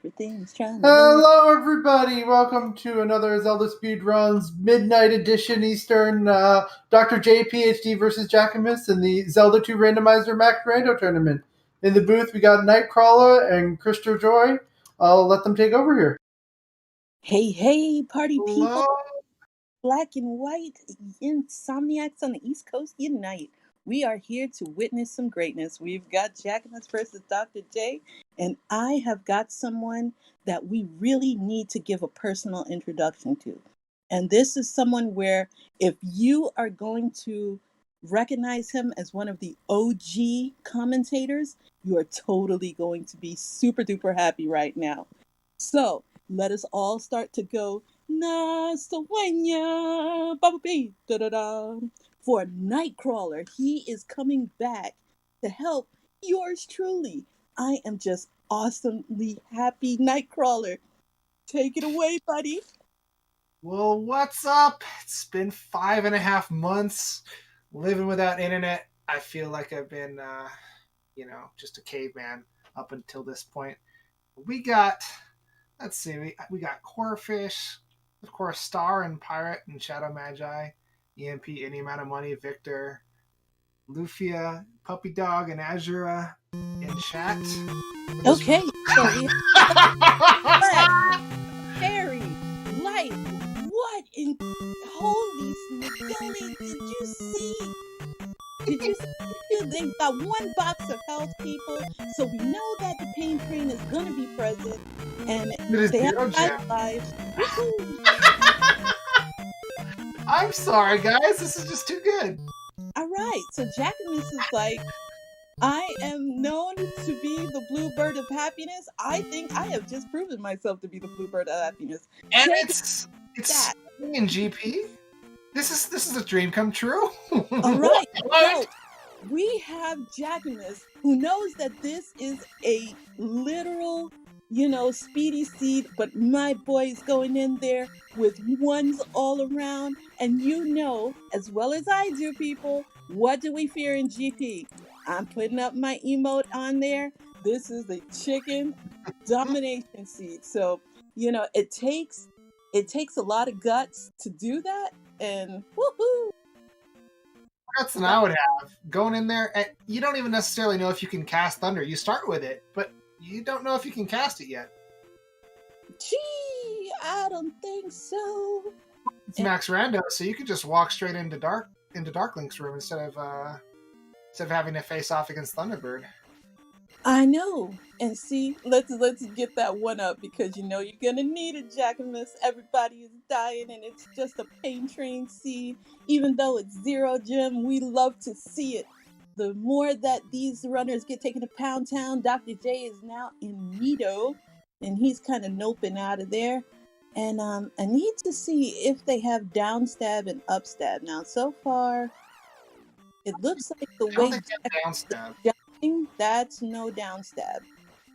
Everything's trying to move. Hello, everybody. Welcome to another Zelda Speedruns Midnight Edition Eastern. drjayphd versus Jackimus in the Zelda 2 Randomizer Max Rando tournament. In the booth, we got Nightcrawler and Crystal Joy. I'll let them take over here. Hey, hey, party Hello. people. Black and white insomniacs on the East Coast unite. We are here to witness some greatness. We've got Jackimus versus Dr. J, and I have got someone that we really need to give a personal introduction to. And this is someone where if you are going to recognize him as one of the OG commentators, you are totally going to be super duper happy right now. So let us all start to go Na Sawanya Baba B da da da for Nightcrawler. He is coming back to help yours truly. I am just awesomely happy, Nightcrawler. Take it away, buddy. Well, what's up? It's been 5.5 months living without internet. I feel like I've been, just a caveman up until this point. We got, let's see, we got Corefish, of course, Star and Pirate and Shadow Magi, EMP, Any Amount of Money, Victor, Lufia, Puppy Dog, and Azura in chat. Okay, so we Fairy, Light, what in holy smelly did you see? Did you see? They've got one box of health, people, so we know that the pain train is going to be present, and they have 5 lives. I'm sorry, guys. This is just too good. All right, so Jackimus is like, I am known to be the bluebird of happiness. I think I have just proven myself to be the bluebird of happiness. And it's in GP. This is a dream come true. All right, so we have Jackimus, who knows that this is a literal, speedy seed, but my boy is going in there with ones all around, and as well as I do, people, what do we fear in GP? I'm putting up my emote on there. This is the chicken domination seed. So, it takes a lot of guts to do that, and woohoo! That's what I would have. Going in there, and you don't even necessarily know if you can cast Thunder. You start with it, but you don't know if you can cast it yet. Gee, I don't think so. It's Max Rando, so you could just walk straight into Darklink's room instead of having to face off against Thunderbird. I know. And see, let's get that one up, because you're gonna need it, Jackimus. Everybody is dying, and it's just a pain train seed. Even though it's 0 gem, we love to see it. The more that these runners get taken to Pound Town, Dr. J is now in Nido, and he's kind of noping out of there. And I need to see if they have downstab and upstab. Now, so far, it looks like the way downstab. That's no downstab.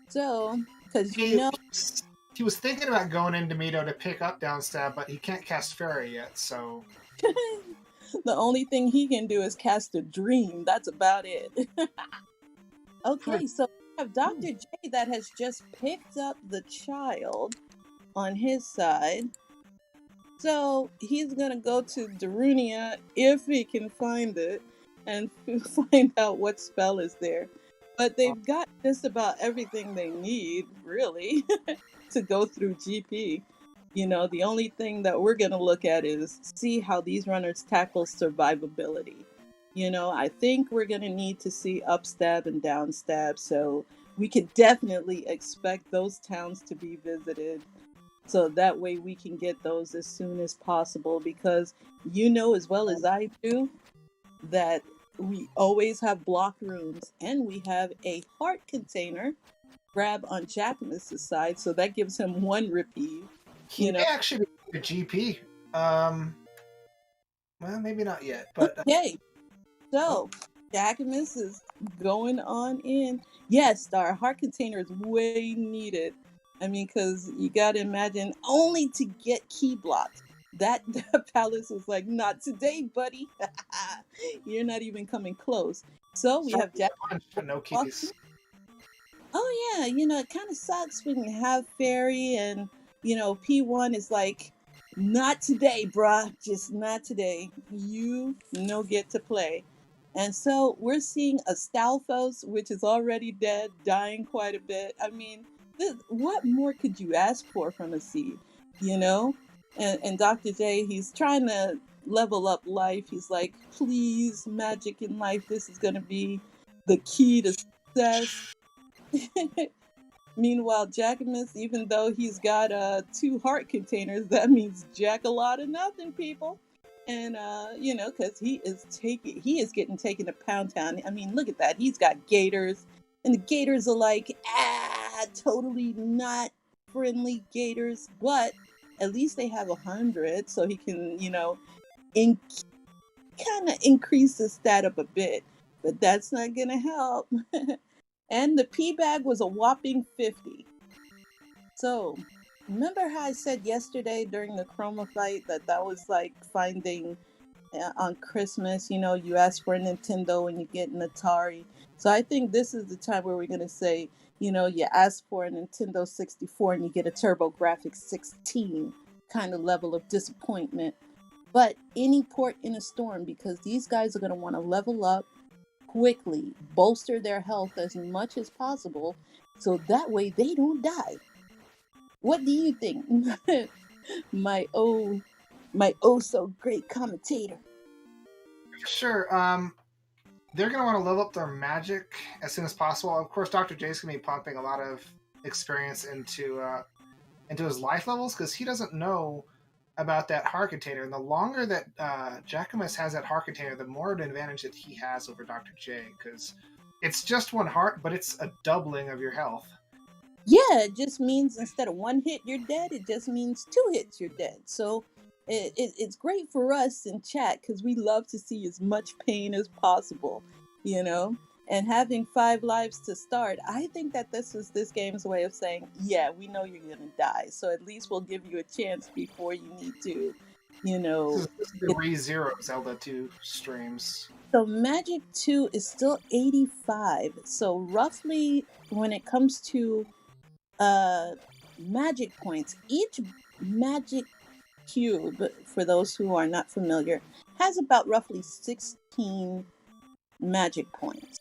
So, because he was thinking about going into Mido to pick up downstab, but he can't cast Fairy yet, so the only thing he can do is cast a dream. That's about it. Okay, so we have Dr. J that has just picked up the child on his side. So he's gonna go to Darunia if he can find it and find out what spell is there. But they've got just about everything they need, really, to go through GP. The only thing that we're going to look at is see how these runners tackle survivability. I think we're going to need to see upstab and downstab, so we could definitely expect those towns to be visited. So that way we can get those as soon as possible, because as well as I do that we always have block rooms, and we have a heart container grab on Jackimus' side, so that gives him 1 reprieve. He may actually be a GP. Well, maybe not yet. But okay, so Jackimus is going on in. Yes, our heart container is way needed. I mean, because you got to imagine, only to get key blocked. That palace was like, not today, buddy. You're not even coming close. So we have Jack. No keys. Oh yeah, it kind of sucks when you have Fairy and P1 is like, not today, bruh, just not today. You no get to play. And so we're seeing Astolfos, which is already dead, dying quite a bit. I mean, what more could you ask for from a seed, you know? And Dr. J, he's trying to level up life. He's like, please, magic in life, this is going to be the key to success. Meanwhile, Jackimus, even though he's got 2 heart containers, that means jack a lot of nothing, people. And because he is getting taken to Pound Town. I mean, look at that. He's got gators, and the gators are like, totally not friendly gators, but at least they have 100, so he can, in kind of increase his stat up a bit. But that's not gonna help. And the P bag was a whopping 50. So, remember how I said yesterday during the Chroma fight that was like finding on Christmas, you ask for a Nintendo and you get an Atari. So I think this is the time where we're going to say, you ask for a Nintendo 64 and you get a TurboGrafx 16 kind of level of disappointment. But any port in a storm, because these guys are going to want to level up quickly, bolster their health as much as possible, so that way they don't die. What do you think, my so great commentator? Sure. They're going to want to level up their magic as soon as possible. Of course, Dr. J's going to be pumping a lot of experience into his life levels because he doesn't know about that heart container. And the longer that Jackimus has that heart container, the more of an advantage that he has over Dr. J, because it's just 1 heart, but it's a doubling of your health. Yeah, it just means instead of 1 hit you're dead, it just means 2 hits you're dead. So it's great for us in chat because we love to see as much pain as possible, and having 5 lives to start. I think that this is this game's way of saying, yeah, we know you're gonna die, so at least we'll give you a chance before you need to This is the re-zero Zelda 2 streams. So Magic 2 is still 85. So roughly when it comes to magic points, each magic cube, for those who are not familiar, has about roughly 16 magic points.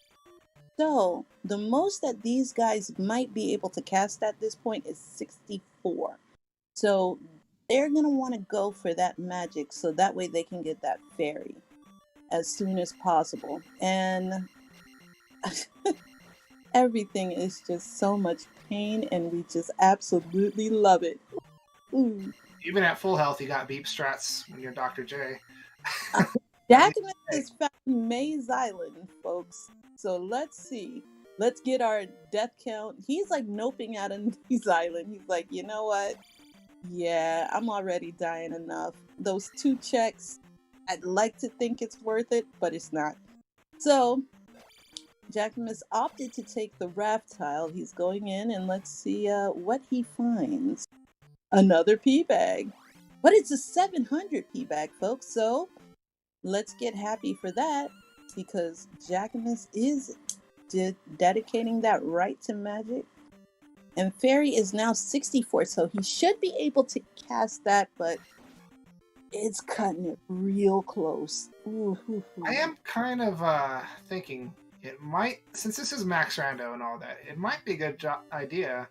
So the most that these guys might be able to cast at this point is 64. So they're going to want to go for that magic so that way they can get that fairy as soon as possible. And everything is just so much pain, and we just absolutely love it. Ooh. Even at full health, you got beep strats when you're Dr. J. Jackimus has found Maze Island, folks. So let's see. Let's get our death count. He's like noping out of Maze Island. He's like, you know what? Yeah, I'm already dying enough. Those 2 checks, I'd like to think it's worth it, but it's not. So Jackimus opted to take the raft tile. He's going in, and let's see what he finds. Another P bag. But it's a 700 P bag, folks. So let's get happy for that, because Jackimus is dedicating that right to magic. And Fairy is now 64, so he should be able to cast that, but it's cutting it real close. Ooh. I am kind of thinking it might, since this is Max Rando and all that, it might be a good idea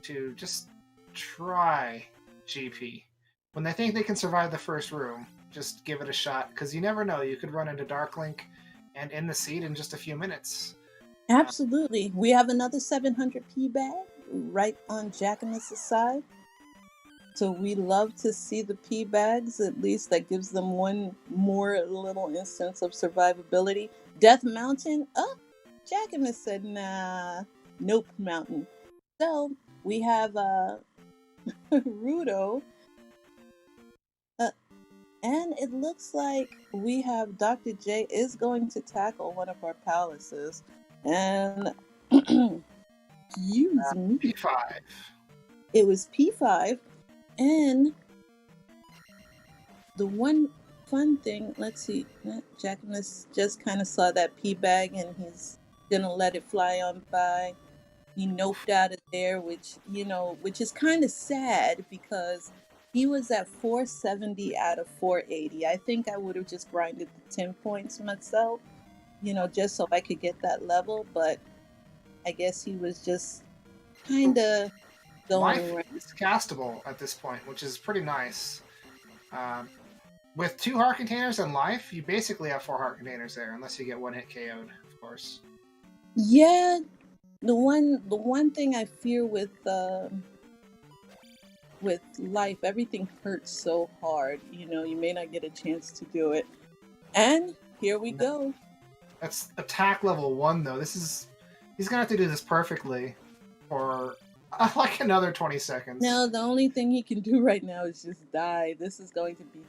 to just try GP. When they think they can survive the first room, just give it a shot, because you never know. You could run into Dark Link and in the seed in just a few minutes. Absolutely. We have another 700 P bag right on Jackimus' side. So we love to see the P bags. At least that gives them one more little instance of survivability. Death Mountain? Oh, Jackimus said, nah, nope mountain. So we have Rudo. And it looks like we have Dr. J is going to tackle one of our palaces. And excuse me. P5. It was P5. And the one fun thing, let's see, Jackimus just kind of saw that P bag and he's gonna let it fly on by. He noped out of there, which is kind of sad because he was at 470 out of 480. I think I would have just grinded the 10 points myself, just so I could get that level, but I guess he was just kind of going Life around. is castable at this point, which is pretty nice. With 2 heart containers and life, you basically have 4 heart containers there, unless you get 1 hit KO'd, of course. Yeah, the one thing I fear with life, everything hurts so hard. You may not get a chance to do it. And here we go. That's attack level 1, though. He's gonna have to do this perfectly for like another 20 seconds. Now, the only thing he can do right now is just die. This is going to be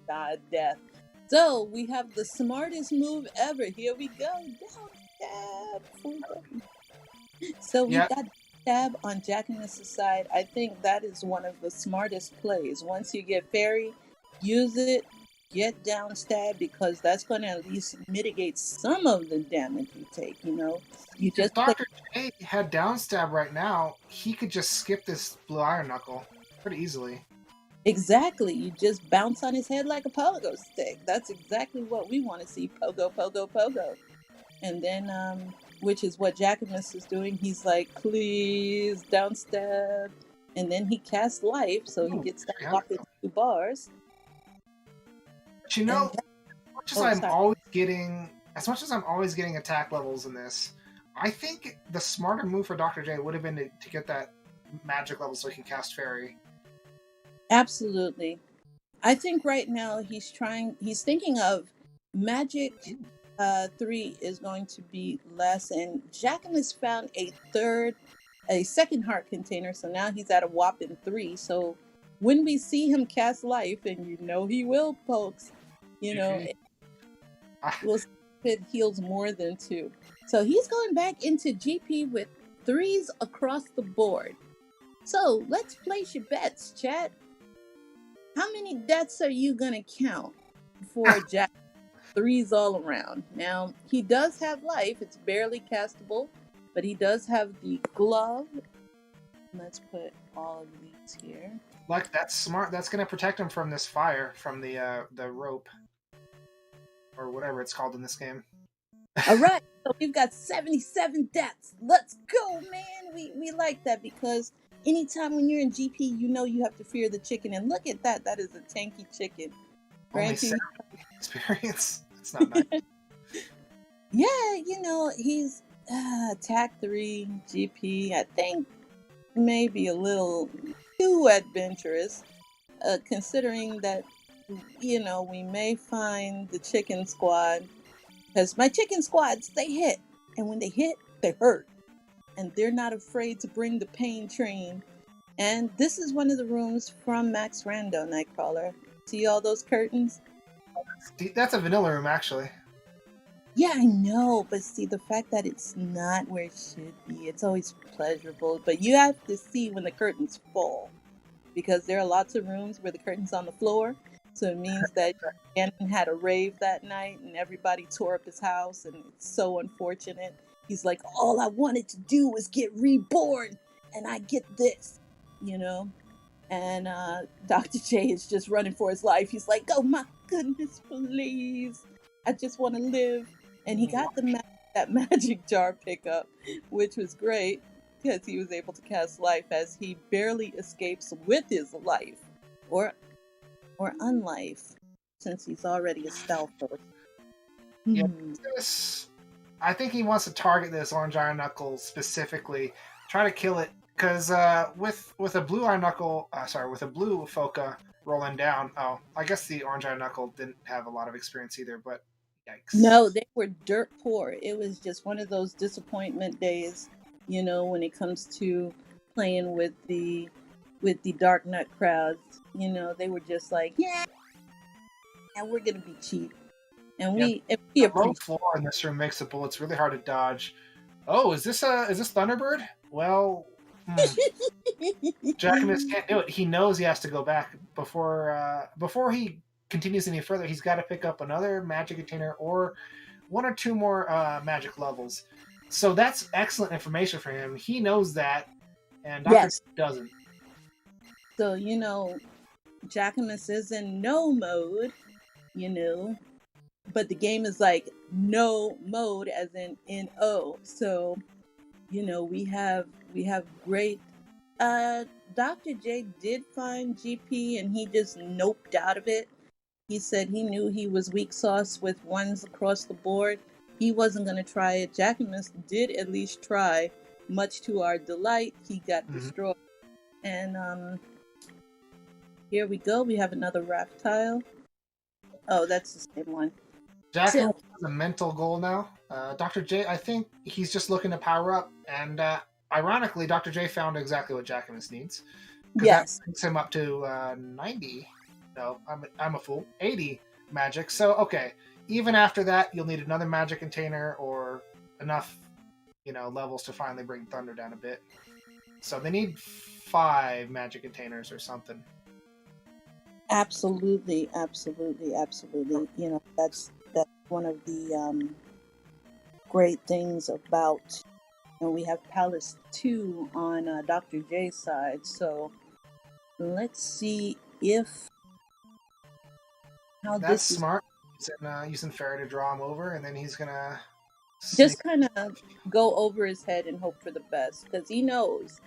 death. So, we have the smartest move ever. Here we go. Down stab. So, we got stab on Jackimus' side. I think that is one of the smartest plays. Once you get fairy, use it, get down stab, because that's going to at least mitigate some of the damage you take, You just if Dr. J had down stab right now, he could just skip this blue iron knuckle pretty easily. Exactly. You just bounce on his head like a pogo stick. That's exactly what we want to see. Pogo, pogo, pogo. And then, which is what Jackimus is doing. He's like, please, down stab. And then he casts life, so he gets that whopping 2 bars. But as much as I'm always getting attack levels in this, I think the smarter move for Dr. J would have been to get that magic level so he can cast fairy. Absolutely. I think right now he's thinking of magic 3 is going to be less, and Jackimus found a second heart container, so now he's at a whopping 3. So when we see him cast life, and he will, folks, we'll see if it heals more than 2. So he's going back into GP with 3s across the board. So let's place your bets, chat. How many deaths are you gonna count for Jack? 3s all around. Now, he does have life. It's barely castable, but he does have the glove. Let's put all of these here. Like, that's smart. That's going to protect him from this fire, from the rope, or whatever it's called in this game. All right, so we've got 77 deaths. Let's go, man. We like that, because anytime when you're in GP, you have to fear the chicken. And look at that. That is a tanky chicken. Only 70 experience. That's not nice. Yeah, he's attack 3, GP. I think maybe a little too adventurous, considering that, we may find the chicken squad. Because my chicken squads, they hit. And when they hit, they hurt. And they're not afraid to bring the pain train. And this is one of the rooms from Max Rando Nightcrawler. See all those curtains? That's a vanilla room, actually. Yeah, I know. But see, the fact that it's not where it should be, it's always pleasurable. But you have to see when the curtains fall. Because there are lots of rooms where the curtain's on the floor. So it means that Gannon had a rave that night and everybody tore up his house, and it's so unfortunate. He's like, all I wanted to do was get reborn, and I get this, And Dr. J is just running for his life. He's like, oh my goodness, please. I just want to live. And he got that magic jar pickup, which was great because he was able to cast life as he barely escapes with his life. Or unlife, since he's already a stealther. Yeah, I think he wants to target this orange iron knuckle specifically, try to kill it, because with a blue iron knuckle, with a blue Foca rolling down. Oh, I guess the orange iron knuckle didn't have a lot of experience either, but yikes. No, they were dirt poor. It was just one of those disappointment days, when it comes to playing with the Dark Nut crowds. They were just like, yeah, we're gonna be cheap, and we the low floor in this room makes the bullets really hard to dodge. Oh, is this Thunderbird? Well, Jackimus can't do it. He knows he has to go back before he continues any further. He's got to pick up another magic container or 1 or 2 more magic levels. So that's excellent information for him. He knows that, and Dr. Yes. doesn't. So, Jackimus is in no mode, but the game is like no mode as in N-O. So, we have great Dr. J did find GP and he just noped out of it. He said he knew he was weak sauce with ones across the board. He wasn't going to try it. Jackimus did at least try, much to our delight. He got destroyed. And here we go. We have another raft tile. Oh, that's the same one. Jackimus has a mental goal now. Dr. J, I think he's just looking to power up. And ironically, Dr. J found exactly what Jackimus needs. Yes. That brings him up to 90. No, I'm a fool. 80 magic. So, okay. Even after that, you'll need another magic container or enough, levels to finally bring Thunder down a bit. So they need 5 magic containers or something. Absolutely. That's one of the great things about, and we have Palace 2 on Dr. J's side. So let's see if that's smart. Using Fairy to draw him over, and then he's gonna just kind of go over his head and hope for the best, because he knows,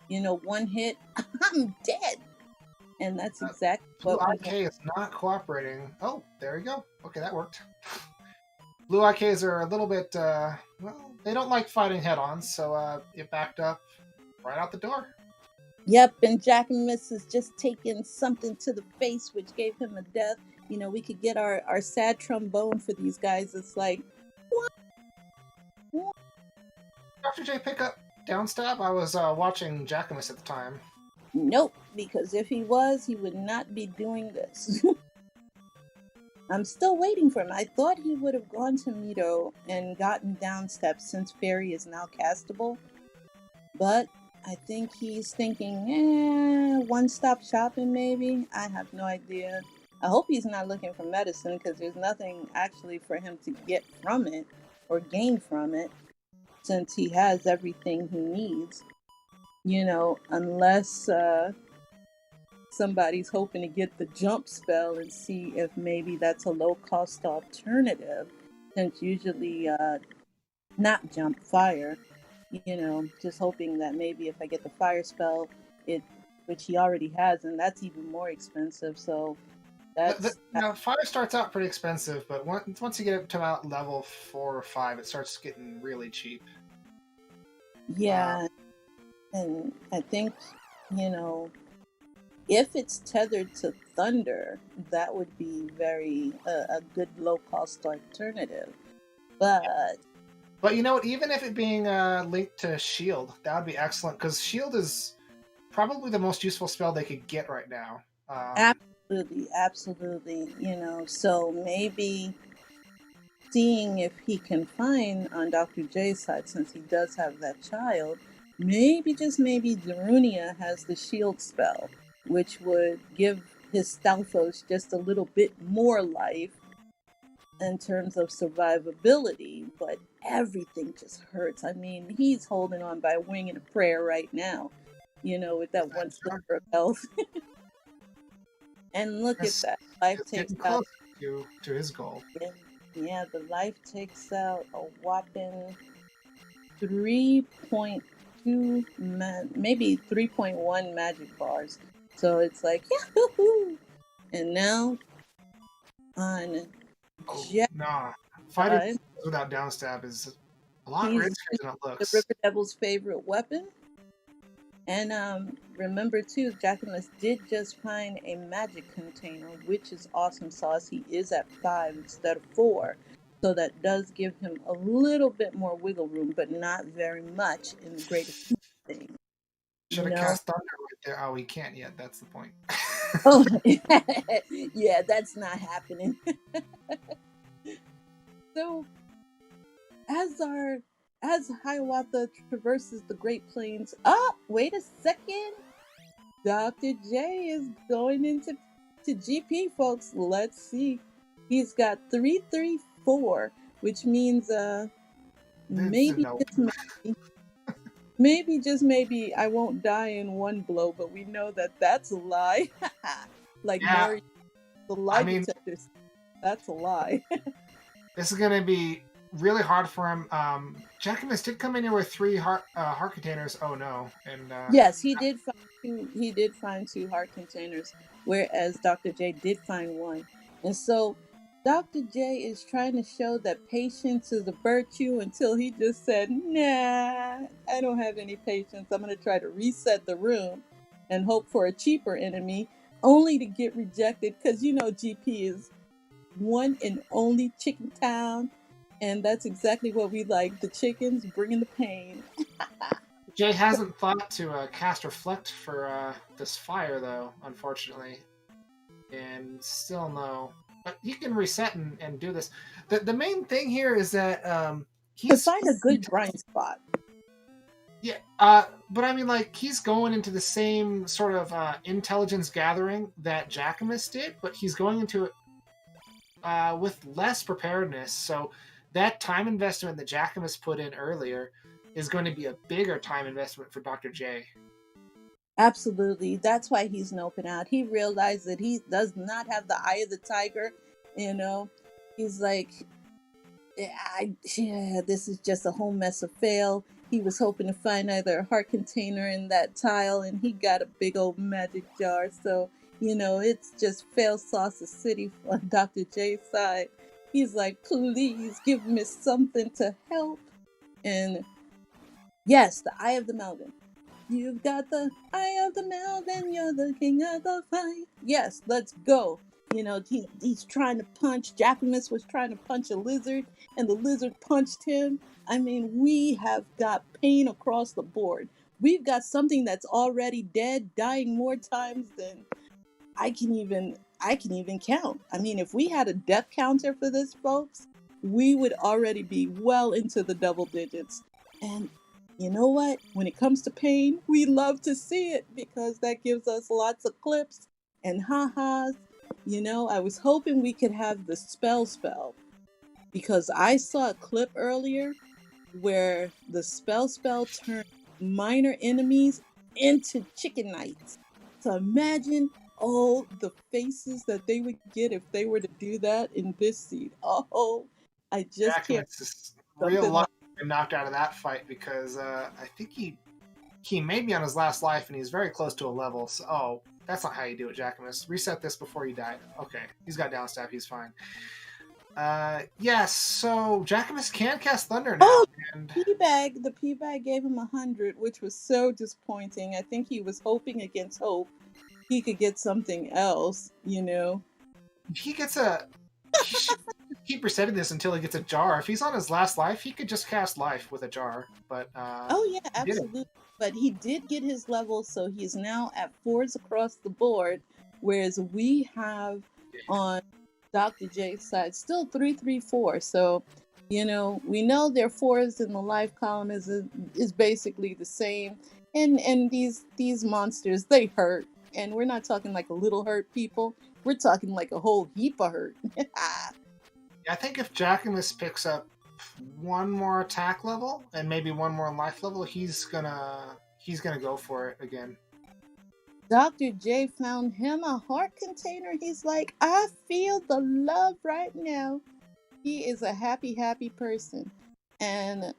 one hit, I'm dead. And that's exactly what Blue IK is not cooperating. Oh, there you go. Okay, that worked. Blue IKs are a little bit, they don't like fighting head-on, so it backed up right out the door. Yep, and Jackimus is just taking something to the face, which gave him a death. We could get our sad trombone for these guys. It's like, what? Dr. J, pick up downstab. I was watching Jackimus at the time. Nope, because if he was, he would not be doing this. I'm still waiting for him. I thought he would have gone to Mito and gotten downstep since Fairy is now castable. But I think he's thinking, one-stop shopping maybe? I have no idea. I hope he's not looking for medicine, because there's nothing actually for him to get from it or gain from it, since he has everything he needs. Unless somebody's hoping to get the jump spell and see if maybe that's a low-cost alternative, since usually not jump, fire. Just hoping that maybe if I get the fire spell, which he already has, and that's even more expensive. So fire starts out pretty expensive, but once you get up to about level 4 or 5, it starts getting really cheap. Yeah, and I think if it's tethered to Thunder, that would be very a good low-cost alternative. But you know what? Even if it being linked to Shield, that would be excellent, because Shield is probably the most useful spell they could get right now. Absolutely. So maybe seeing if he can find on Dr. J's side, since he does have that child, maybe, just maybe, Darunia has the shield spell, which would give his Stalfos just a little bit more life in terms of survivability, but everything just hurts. I mean, he's holding on by a wing and a prayer right now, with that one sliver of health. And look at that. Life takes out to his goal. Yeah, the life takes out a whopping 3.2, maybe 3.1 magic bars. So it's like, yahoo! And now on fighting without downstab is a lot riskier than it looks. The River Devil's favorite weapon. And remember too, Jackimus did just find a magic container, which is awesome sauce. He is at 5 instead of 4. So that does give him a little bit more wiggle room, but not very much in the greatest thing. Should have cast Thunder right there. Oh, he can't yet. That's the point. Oh, yeah, that's not happening. So, as Hiawatha traverses the Great Plains, wait a second. Dr. J is going into GP, folks. Let's see. He's got 334, which means It's a Maybe nope. just maybe just maybe I won't die in one blow, but we know that that's a lie. Like Yeah, Mario, the I lie mean, detector, that's a lie. this is gonna be really hard for him. Jackimus did come in here with 3 heart containers. Oh no, and Yes, he did find two heart containers, whereas Dr. J did find one. And so Dr. J is trying to show that patience is a virtue until he just said, "Nah, I don't have any patience. I'm going to try to reset the room and hope for a cheaper enemy," only to get rejected because GP is one and only Chicken Town, and that's exactly what we like, the chickens bringing the pain. Jay hasn't thought to cast Reflect for this fire though, unfortunately, and still no. But he can reset and do this. The main thing here is that To he's find a good grind spot. yeah, but I mean, like, he's going into the same sort of intelligence gathering that Jackimus did, but he's going into it with less preparedness. So that time investment that Jackimus put in earlier is going to be a bigger time investment for Dr. J. Absolutely. That's why he's noping out. He realized that he does not have the eye of the tiger. You know, he's like, yeah, this is just a whole mess of fail. He was hoping to find either a heart container in that tile, and he got a big old magic jar. So, it's just fail sauce the city on Dr. J's side. He's like, please give me something to help. And yes, the eye of the mountain. You've got the eye of the mountain, you're the king of the fight. Yes, let's go. He's trying to punch. Jackimus was trying to punch a lizard, and the lizard punched him. I mean, we have got pain across the board. We've got something that's already dead, dying more times than I can even count. I mean, if we had a death counter for this, folks, we would already be well into the double digits. And you know what? When it comes to pain, we love to see it because that gives us lots of clips and ha-has. I was hoping we could have the spell because I saw a clip earlier where the spell turned minor enemies into chicken knights. So imagine all the faces that they would get if they were to do that in this seed. Oh, I just can't. Jackimus is real Something like lucky to be knocked out of that fight because I think he may be on his last life and he's very close to a level. So, that's not how you do it, Jackimus. Reset this before you die. Okay, he's got down stab. He's fine. Yes. So Jackimus can cast Thunder now, and The P bag gave him 100, which was so disappointing. I think he was hoping against hope he could get something else. if he gets a, he should keep resetting this until he gets a jar. If he's on his last life, he could just cast life with a jar. But Oh yeah, absolutely. But he did get his level, so he's now at 4s across the board, whereas we have on Dr. J's side still 334. So, we know their 4s in the life column is basically the same. And these monsters, they hurt. And we're not talking like a little hurt, people. We're talking like a whole heap of hurt. I think if Jackimus picks up one more attack level and maybe one more life level, he's gonna go for it again. Dr. J found him a heart container. He's like, I feel the love right now. He is a happy, happy person. And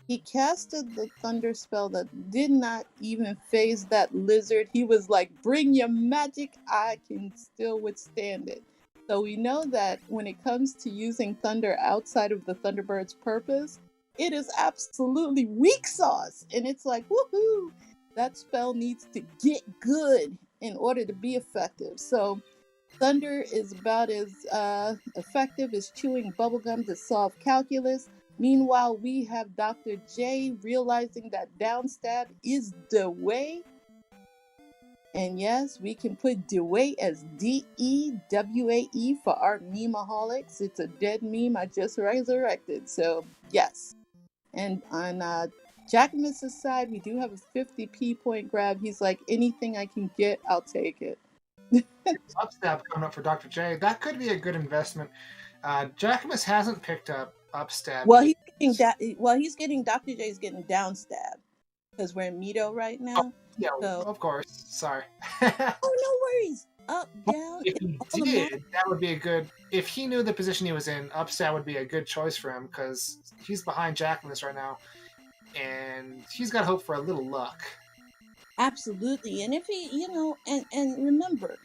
he casted the thunder spell that did not even phase that lizard. He was like, bring your magic. I can still withstand it. So we know that when it comes to using thunder outside of the Thunderbird's purpose, it is absolutely weak sauce. And it's like, woohoo! That spell needs to get good in order to be effective. So thunder is about as effective as chewing bubblegum to solve calculus. Meanwhile, we have Dr. J realizing that downstab is the way. And yes, we can put Dewey as DEWAE for our memeaholics. It's a dead meme I just resurrected. So, yes. And on Jackimus' side, we do have a 50 P point grab. He's like, anything I can get, I'll take it. Upstab coming up for Dr. J. That could be a good investment. Jackimus hasn't picked up upstab. Well, he's getting he's getting Dr. J's getting down stab because we're in Mito right now. Yeah, So of course. Sorry. oh, no worries. Up, down, If it's he all a matter. did, that would be a good. If he knew the position he was in, upstab would be a good choice for him because he's behind Jackimus right now, and he's got hope for a little luck. Absolutely. And if he, and remember,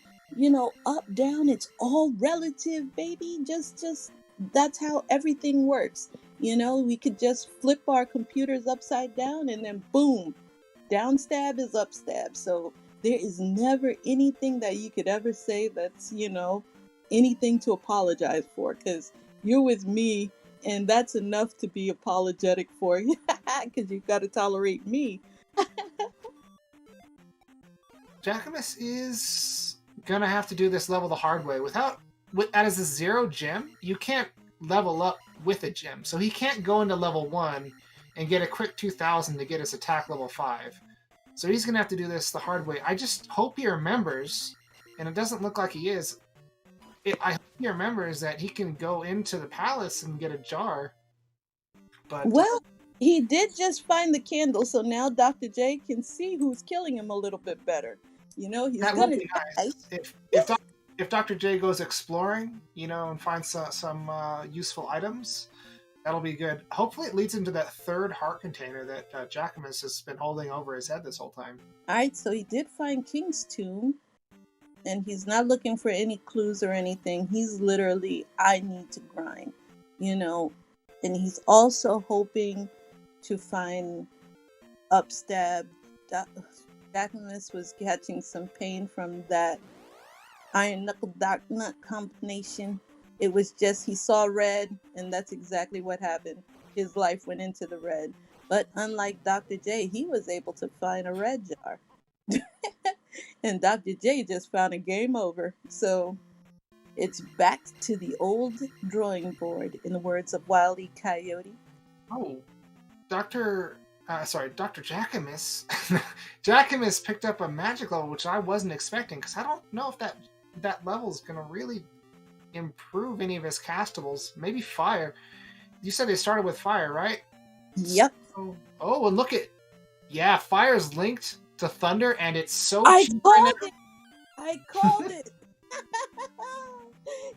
up, down, it's all relative, baby. Just that's how everything works. We could just flip our computers upside down and then boom, down stab is up stab. So there is never anything that you could ever say that's, anything to apologize for because you're with me and that's enough to be apologetic for you because you've got to tolerate me. Jackimus is gonna have to do this level the hard way. As a 0 gem, you can't level up with a gem, so he can't go into level 1 and get a quick 2000 to get his attack level 5. So he's gonna have to do this the hard way. I just hope he remembers, and it doesn't look like he is. I hope he remembers that he can go into the palace and get a jar. But Well, he did just find the candle, so now Dr. J can see who's killing him a little bit better. He's that would gonna be die. nice if Dr. J goes exploring, and finds some useful items. That'll be good. Hopefully, it leads into that third heart container that Jackimus has been holding over his head this whole time. All right, so he did find King's Tomb, and he's not looking for any clues or anything. He's literally, I need to grind, and he's also hoping to find upstab. Jackimus was catching some pain from that Iron Knuckle Dark Nut combination. It was just he saw red, and that's exactly what happened. His life went into the red. But unlike Dr. J, he was able to find a red jar. And Dr. J just found a game over. So it's back to the old drawing board, in the words of Wile E. Coyote. Oh, Dr. Jackimus. Jackimus picked up a magic level, which I wasn't expecting, because I don't know if that level is going to really improve any of his castables. Maybe fire. You said they started with fire, right? Yep. Oh, and look at... Yeah, fire's linked to thunder, and it's so I cheap called right now. it. I called it.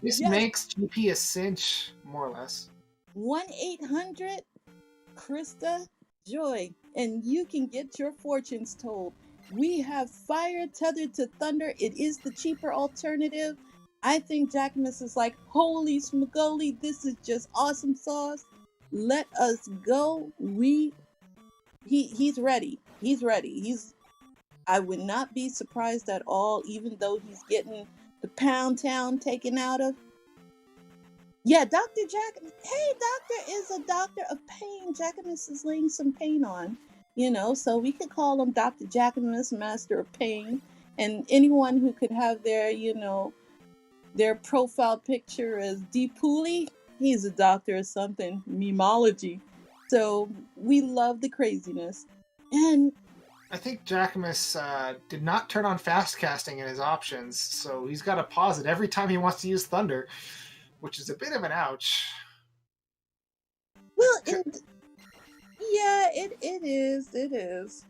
This Yes. makes GP a cinch, more or less. 1-800 Krista Joy, and you can get your fortunes told. We have fire tethered to thunder. It is the cheaper alternative. I think Jackimus is like, holy smogoli, this is just awesome sauce. Let us go. He's ready. He's ready. I would not be surprised at all, even though he's getting the pound town taken out of. Yeah, Dr. Jackimus. Hey, doctor is a doctor of pain. Jackimus is laying some pain on, so we could call him Dr. Jackimus, Master of Pain. And anyone who could have their profile picture as D. Pooley, he's a doctor of something, memology. So we love the craziness. And I think Jackimus did not turn on fast casting in his options, so he's got to pause it every time he wants to use thunder, which is a bit of an ouch. well, yeah, it is. It is.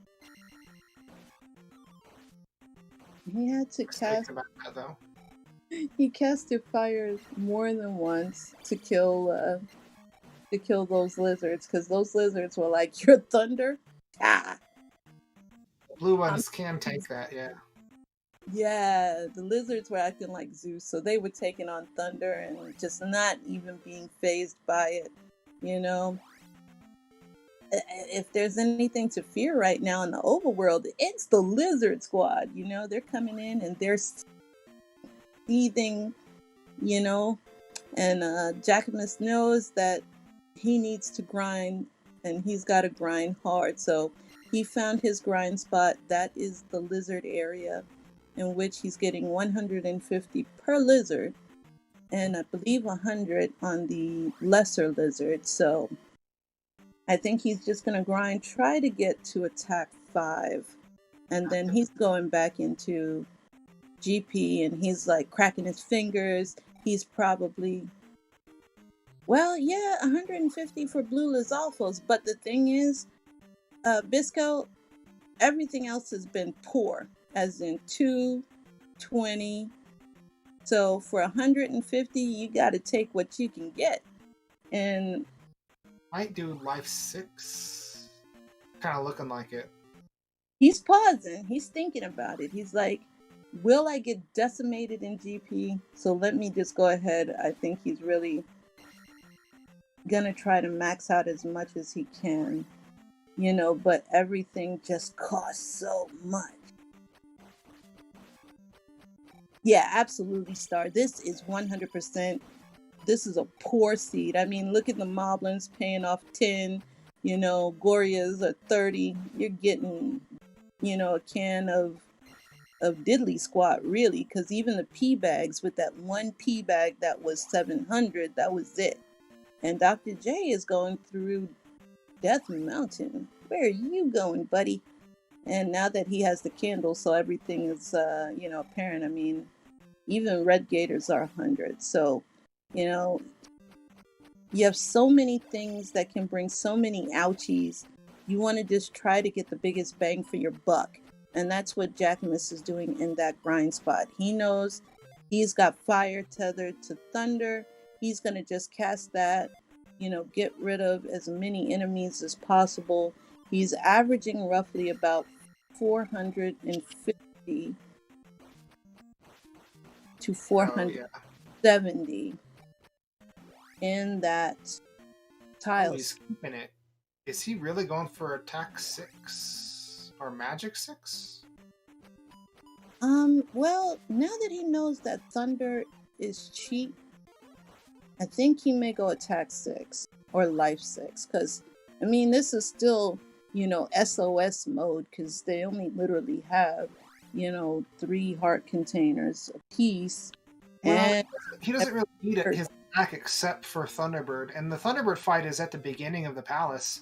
He had to cast. About that, though. He casted fire more than once to kill those lizards, because those lizards were like, "Your thunder." Ah. Blue ones can take that, yeah. Yeah, the lizards were acting like Zeus, so they were taking on thunder and just not even being fazed by it. If there's anything to fear right now in the overworld, it's the lizard squad. They're coming in and they're seething, and Jackimus knows that he needs to grind, and he's got to grind hard. So he found his grind spot. That is the lizard area, in which he's getting 150 per lizard, and I believe 100 on the lesser lizard. So I think he's just going to grind, try to get to attack 5, and then he's going back into GP, and he's like cracking his fingers. He's probably Well, yeah, 150 for blue Lizalfos, but the thing is, Bisco, everything else has been poor, as in 220. So for 150, you got to take what you can get. And Might do life 6. Kind of looking like it. he's pausing. He's thinking about it. He's like, will I get decimated in GP? So let me just go ahead. I think he's really gonna try to max out as much as he can, but everything just costs so much. Yeah, absolutely, Star. This is 100%. This is a poor seed. I mean, look at the Moblins paying off 10, Glorias are 30. You're getting, a can of diddly squat, really, because even the P bags, with that one P bag that was 700, that was it. And Dr. J is going through Death Mountain. Where are you going, buddy? And now that he has the candle, so everything is, apparent. I mean, even red gators are 100. So, you have so many things that can bring so many ouchies. You want to just try to get the biggest bang for your buck. And that's what Jackimus is doing in that grind spot. He knows he's got fire tethered to thunder. He's going to just cast that, get rid of as many enemies as possible. He's averaging roughly about 450 to 470 in that tile. He's keeping it. Is he really going for attack 6 or magic 6? Well, now that he knows that thunder is cheap, I think he may go attack 6 or life 6, because I mean, this is still, SOS mode, because they only literally have, 3 heart containers apiece. Well, And he doesn't really need his attack except for Thunderbird, and the Thunderbird fight is at the beginning of the palace,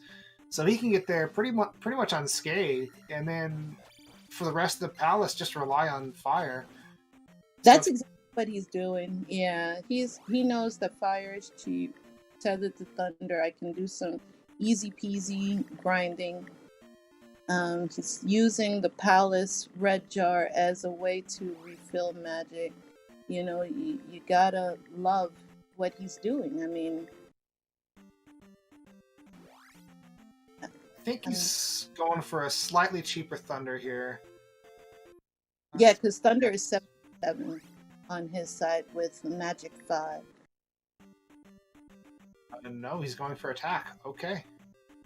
so he can get there pretty much unscathed, and then for the rest of the palace just rely on fire. That's exactly what he's doing. Yeah, he knows that fire is cheap. Tethered to thunder, I can do some easy peasy grinding. He's using the palace red jar as a way to refill magic. You gotta love what he's doing. I mean, I think he's going for a slightly cheaper thunder here. Yeah, because thunder is 77 on his side with magic 5. No, he's going for attack. Okay.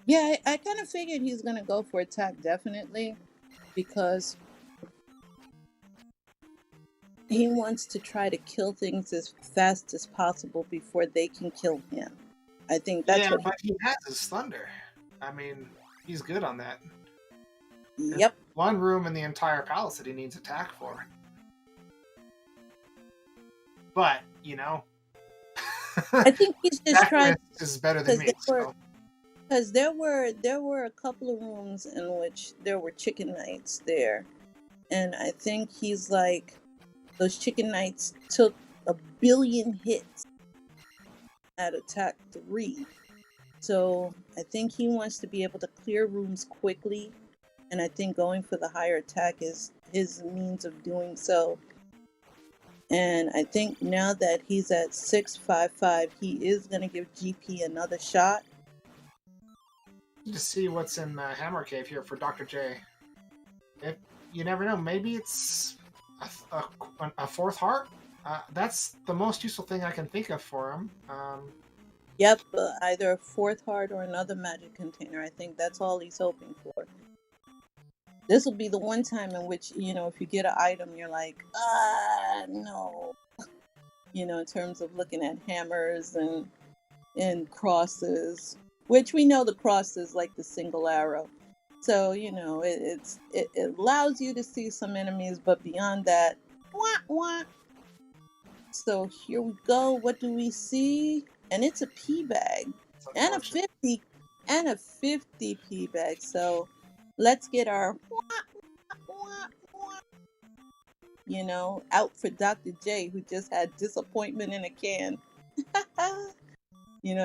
Yeah, I kind of figured he's gonna go for attack, definitely, because he wants to try to kill things as fast as possible before they can kill him. I think that's what. But he has his thunder. I mean, he's good on that. Yep. There's one room in the entire palace that he needs attack for. But I think he's just trying. This is better than me. Because there were a couple of rooms in which there were chicken knights there, and I think he's like, those chicken knights took 1 billion hits at attack 3. So I think he wants to be able to clear rooms quickly, and I think going for the higher attack is his means of doing so. And I think now that he's at 655, he is going to give GP another shot. To see what's in the Hammer Cave here for Dr. J. You never know. Maybe it's a 4th heart. That's the most useful thing I can think of for him. Yep, either a 4th heart or another magic container. I think that's all he's hoping for. This will be the one time in which, if you get an item, you're like, no. In terms of looking at hammers and crosses, which we know the cross is like the single arrow. So, it allows you to see some enemies, but beyond that, wah, wah. So here we go. What do we see? And it's a P bag and a 50 P bag. So let's get our out for Dr. J, who just had disappointment in a can.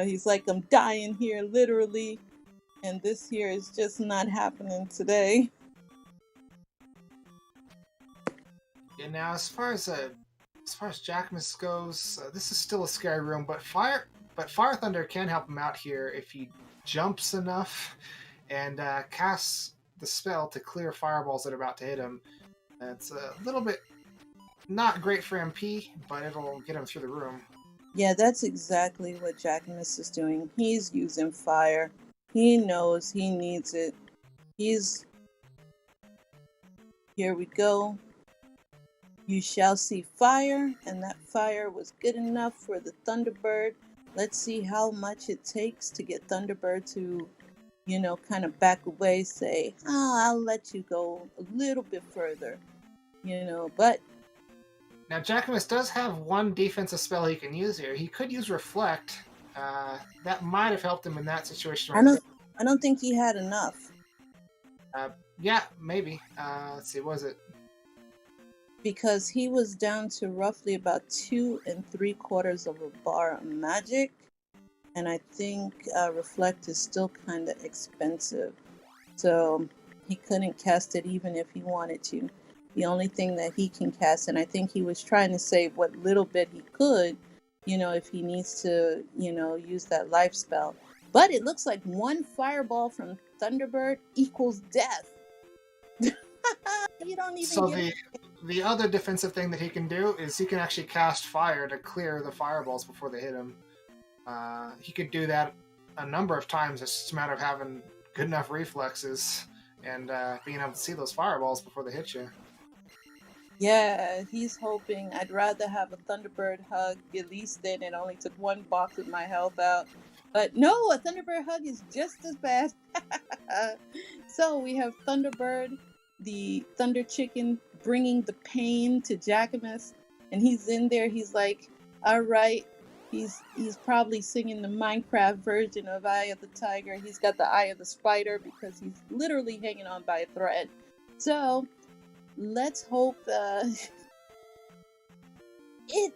He's like, I'm dying here, literally. And this here is just not happening today. Yeah. Now, as far as Jackimus goes, this is still a scary room, but Fire Thunder can help him out here if he jumps enough and casts the spell to clear fireballs that are about to hit him. It's a little bit not great for MP, but it'll get him through the room. Yeah, that's exactly what Jackimus is doing. He's using fire. He knows he needs it. Here we go. You shall see fire, and that fire was good enough for the Thunderbird. Let's see how much it takes to get Thunderbird to, kind of back away, say, I'll let you go a little bit further, but... Now, Jackimus does have one defensive spell he can use here. He could use Reflect. That might have helped him in that situation. I don't think he had enough. Yeah, maybe. Let's see, was it? Because he was down to roughly about 2 3/4 of a bar of magic. And I think Reflect is still kind of expensive. So he couldn't cast it even if he wanted to. The only thing that he can cast, and I think he was trying to save what little bit he could, if he needs to, use that life spell. But it looks like one fireball from Thunderbird equals death. You don't even So the other defensive thing that he can do is he can actually cast fire to clear the fireballs before they hit him. He could do that a number of times. It's just a matter of having good enough reflexes and being able to see those fireballs before they hit you. Yeah, he's hoping. I'd rather have a Thunderbird hug. At least then it only took one box with my health out. But no, a Thunderbird hug is just as bad. So we have Thunderbird, the Thunder Chicken, bringing the pain to Jackimus. And he's in there. He's like, all right. He's probably singing the Minecraft version of Eye of the Tiger. He's got the Eye of the Spider because he's literally hanging on by a thread. So... let's hope it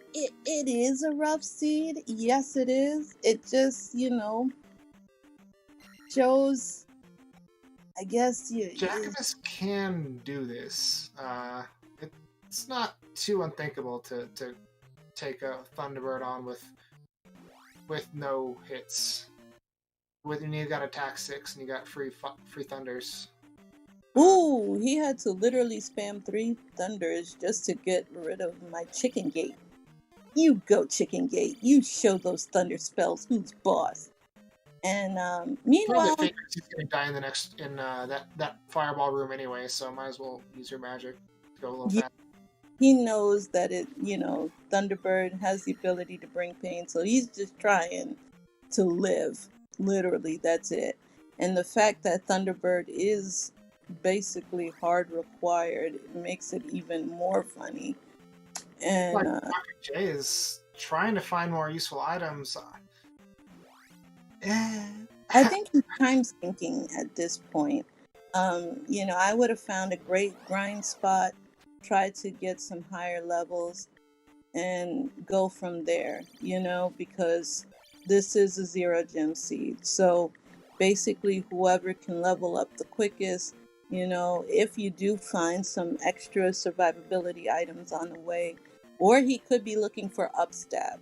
is a rough seed. Yes, it is. It just, shows, I guess, Jackimus can do this. It's not too unthinkable to take a Thunderbird on with no hits. When you got attack 6 and you got free thunders. Ooh, he had to literally spam 3 thunders just to get rid of my Chicken Gate. You go, Chicken Gate. You show those thunder spells. Who's boss? And meanwhile, Probably figures he's gonna die in that fireball room anyway. So might as well use your magic to go a little fast. He knows that Thunderbird has the ability to bring pain, so he's just trying to live. Literally, that's it. And the fact that Thunderbird is basically hard required, it makes it even more funny. And Dr. J is trying to find more useful items. I think he's time sinking at this point. I would have found a great grind spot, tried to get some higher levels, and go from there, because this is a 0 gem seed. So basically, whoever can level up the quickest, if you do find some extra survivability items on the way, or he could be looking for upstab.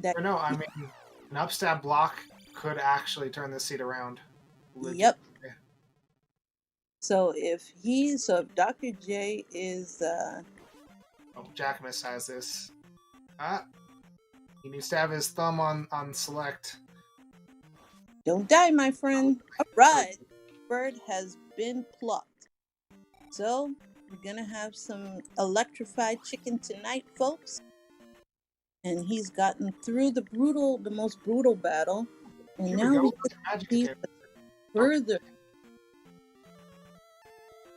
I mean, an upstab block could actually turn this seed around. Yep. So if Dr. J is Jackimus has this. He needs to have his thumb on select. Don't die, my friend. All right. Bird has been plucked. So we're gonna have some electrified chicken tonight, folks. And he's gotten through the most brutal battle. And now we can see further.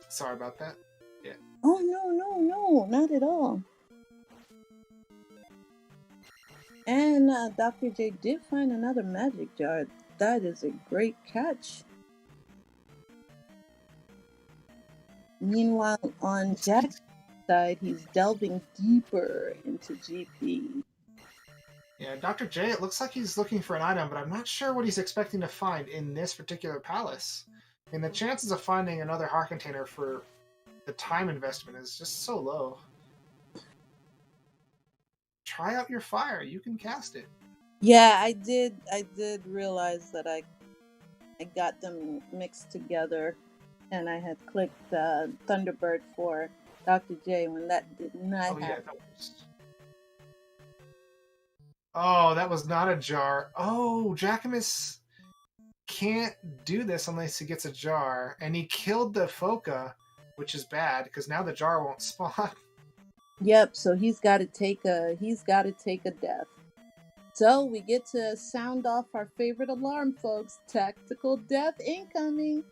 Sorry about that. Yeah. Oh no, not at all. And Dr. J did find another magic jar. That is a great catch. Meanwhile, on Jack's side, he's delving deeper into GP. Yeah, Dr. J, it looks like he's looking for an item, but I'm not sure what he's expecting to find in this particular palace. I mean, the chances of finding another heart container for the time investment is just so low. Try out your fire. You can cast it. Yeah, I did realize that I got them mixed together, and I had clicked Thunderbird for Dr. J when that did not happen. That was not a jar. Oh, Jackimus can't do this unless he gets a jar, and he killed the Foca, which is bad because now the jar won't spawn. Yep, so he's got to take a death. So we get to sound off our favorite alarm, folks. Tactical death incoming.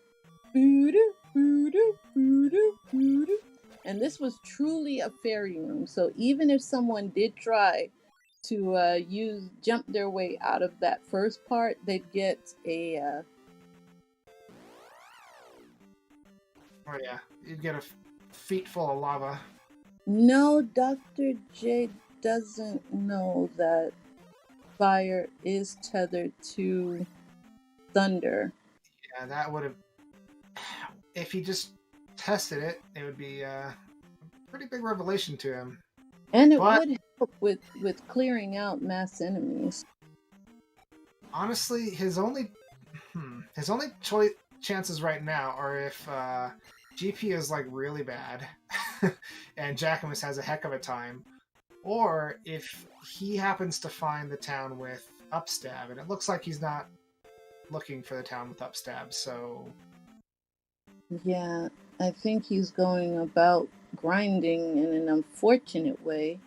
Boo-doo, boo-doo, boo-doo, boo-doo. And this was truly a fairy room. So even if someone did try to jump their way out of that first part, they'd get a Oh yeah, you'd get a feet full of lava. No, Dr. J doesn't know that fire is tethered to thunder. Yeah, that would have. If he just tested it, it would be a pretty big revelation to him. And it would help with clearing out mass enemies. Honestly, his only chances right now are if GP is like really bad and Jackimus has a heck of a time, or if he happens to find the town with upstab, and it looks like he's not looking for the town with upstab, so yeah, I think he's going about grinding in an unfortunate way.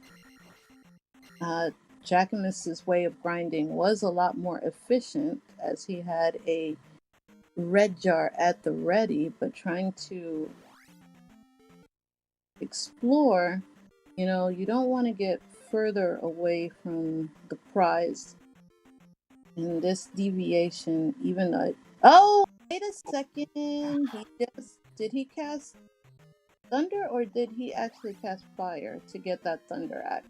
Jackimus's way of grinding was a lot more efficient, as he had a red jar at the ready, but trying to explore, you don't want to get further away from the prize. And this deviation, even though oh, wait a second, did he cast thunder, or did he actually cast fire to get that thunder action?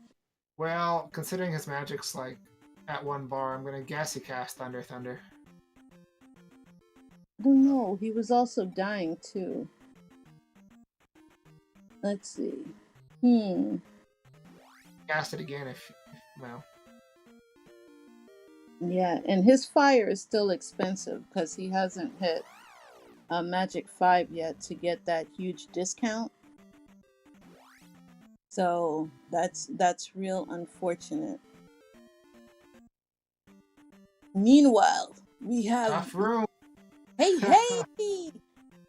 Well, considering his magic's like at 1 bar, I'm gonna guess he cast thunder. I don't know. He was also dying too. Let's see. Cast it again if well. Yeah, and his fire is still expensive because he hasn't hit Magic 5 yet to get that huge discount. So that's real unfortunate. Meanwhile, we have Tough room. Hey,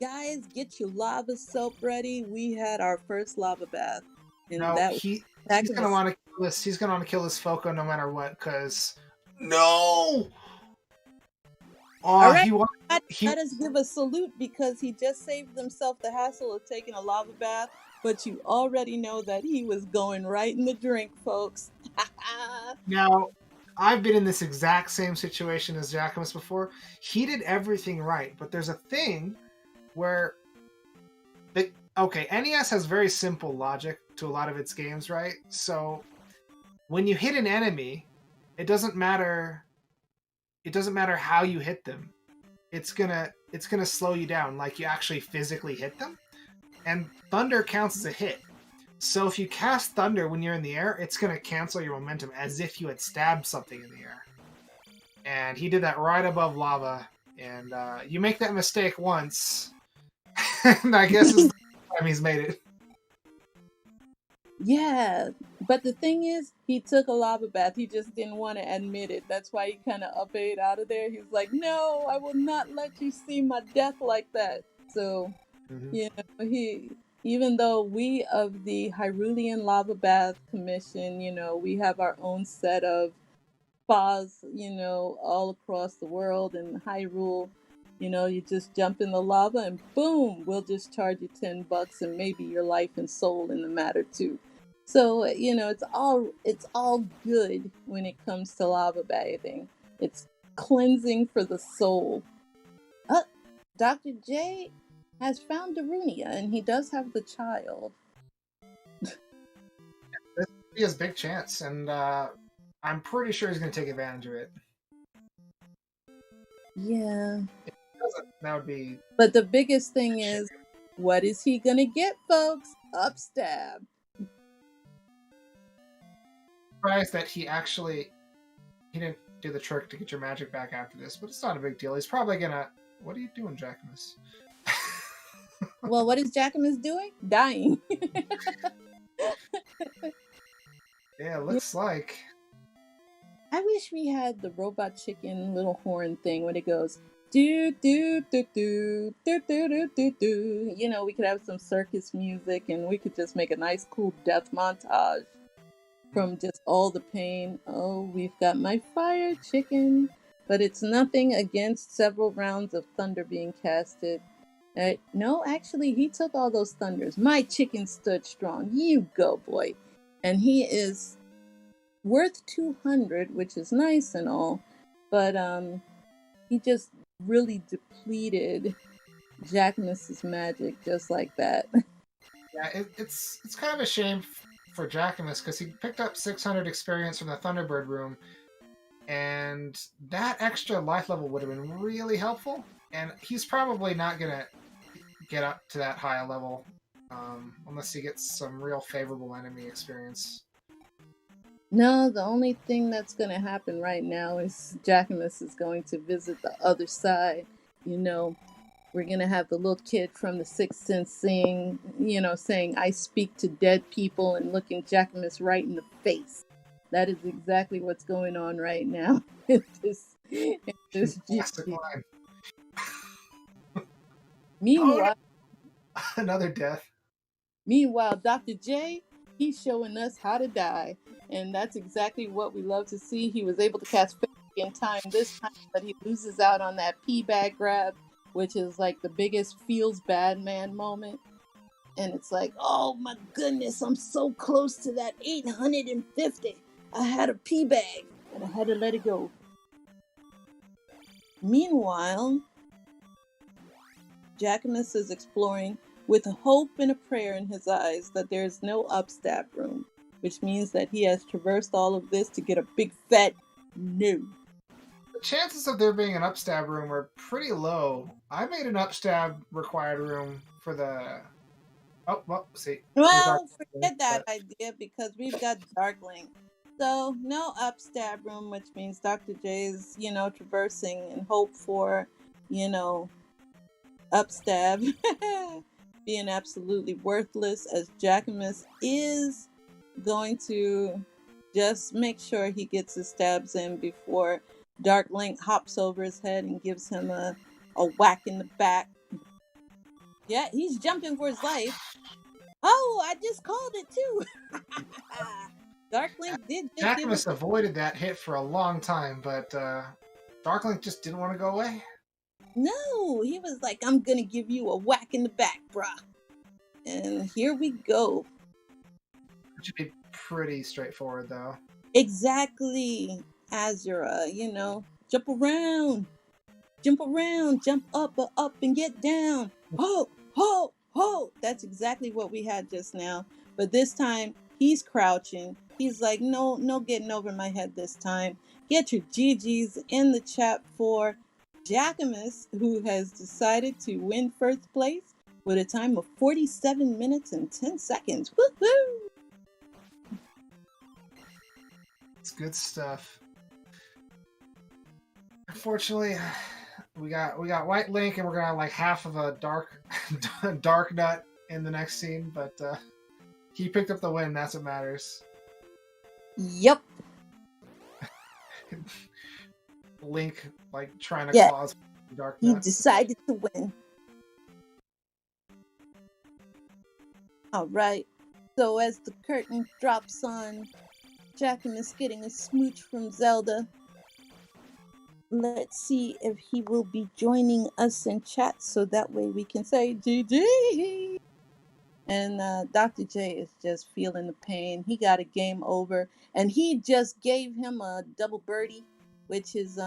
guys, get your lava soap ready. We had our first lava bath, and no, he's gonna want to kill this. He's gonna want to kill this Foco no matter what, because no. All right, let us give a salute because he just saved himself the hassle of taking a lava bath. But you already know that he was going right in the drink, folks. Now, I've been in this exact same situation as Jackimus before. He did everything right, but there's a thing where NES has very simple logic to a lot of its games, right? So when you hit an enemy, it doesn't matter how you hit them. It's gonna slow you down, like you actually physically hit them. And thunder counts as a hit. So if you cast thunder when you're in the air, it's going to cancel your momentum as if you had stabbed something in the air. And he did that right above lava. And you make that mistake once, and I guess it's the time he's made it. Yeah, but the thing is, he took a lava bath. He just didn't want to admit it. That's why he kind of up-ate out of there. He's like, no, I will not let you see my death like that. So... even though we of the Hyrulean Lava Bath Commission, we have our own set of spas, all across the world, and Hyrule, you just jump in the lava and boom, we'll just charge you $10 and maybe your life and soul in the matter too. So, it's all good when it comes to lava bathing. It's cleansing for the soul. Dr. J has found Darunia, and he does have the child. This is a big chance, and I I'm pretty sure he's going to take advantage of it. Yeah. That would be. But the biggest thing is, what is he gonna get, folks? Upstab. Surprised that he didn't do the trick to get your magic back after this, but it's not a big deal. He's probably gonna. What are you doing, Jackimus? Well, what is Jackimus doing? Dying. Yeah, it looks like. I wish we had the robot chicken little horn thing when it goes do do do do do do do do do. You know, we could have some circus music and we could just make a nice cool death montage from just all the pain. Oh, we've got my fire chicken. But it's nothing against several rounds of thunder being casted. No, actually, he took all those thunders. My chicken stood strong. You go, boy. And he is worth 200, which is nice and all. But he just really depleted Jackimus's magic just like that. Yeah, it's kind of a shame for Jackimus because he picked up 600 experience from the Thunderbird room, and that extra life level would have been really helpful. And he's probably not gonna get up to that high a level unless he gets some real favorable enemy experience. No, the only thing that's going to happen right now is Jackimus is going to visit the other side. You know, we're going to have the little kid from the Sixth Sense saying, I speak to dead people and looking Jackimus right in the face. That is exactly what's going on right now. in this Classic line. Meanwhile, another death. Meanwhile, Dr. J, he's showing us how to die. And that's exactly what we love to see. He was able to cast Fake in time this time, but he loses out on that pea bag grab, which is like the biggest feels bad man moment. And it's like, oh my goodness, I'm so close to that 850. I had a pea bag and I had to let it go. Meanwhile, Jackimus is exploring with a hope and a prayer in his eyes that there is no upstab room, which means that he has traversed all of this to get a big fat no. The chances of there being an upstab room are pretty low. I made an upstab required room for the. Oh, well, see. Well, forget that idea because we've got Darkling. So, no upstab room, which means Dr. J is, traversing in hope for, upstab being absolutely worthless, as Jackimus is going to just make sure he gets his stabs in before Dark Link hops over his head and gives him a whack in the back. Yeah, he's jumping for his life. Oh, I just called it too. Dark Link did just Jackimus avoided that hit for a long time, but Dark Link just didn't want to go away. No, he was like, I'm gonna give you a whack in the back, bruh. And here we go. Which would be pretty straightforward, though. Exactly. Azura, jump around, jump up and get down. Ho, ho, ho. That's exactly what we had just now. But this time, he's crouching. He's like, no getting over my head this time. Get your GGs in the chat for Jackimus, who has decided to win first place with a time of 47 minutes and 10 seconds. Woohoo! It's good stuff. Unfortunately, we got White Link, and we're gonna have like half of a dark nut in the next scene, but he picked up the win. That's what matters. Yep. Link like trying to cause dark nut. He decided to win. All right. So as the curtain drops on Jackimus getting a smooch from Zelda, let's see if he will be joining us in chat so that way we can say GG. And Dr. J is just feeling the pain. He got a game over, and he just gave him a double birdie, which is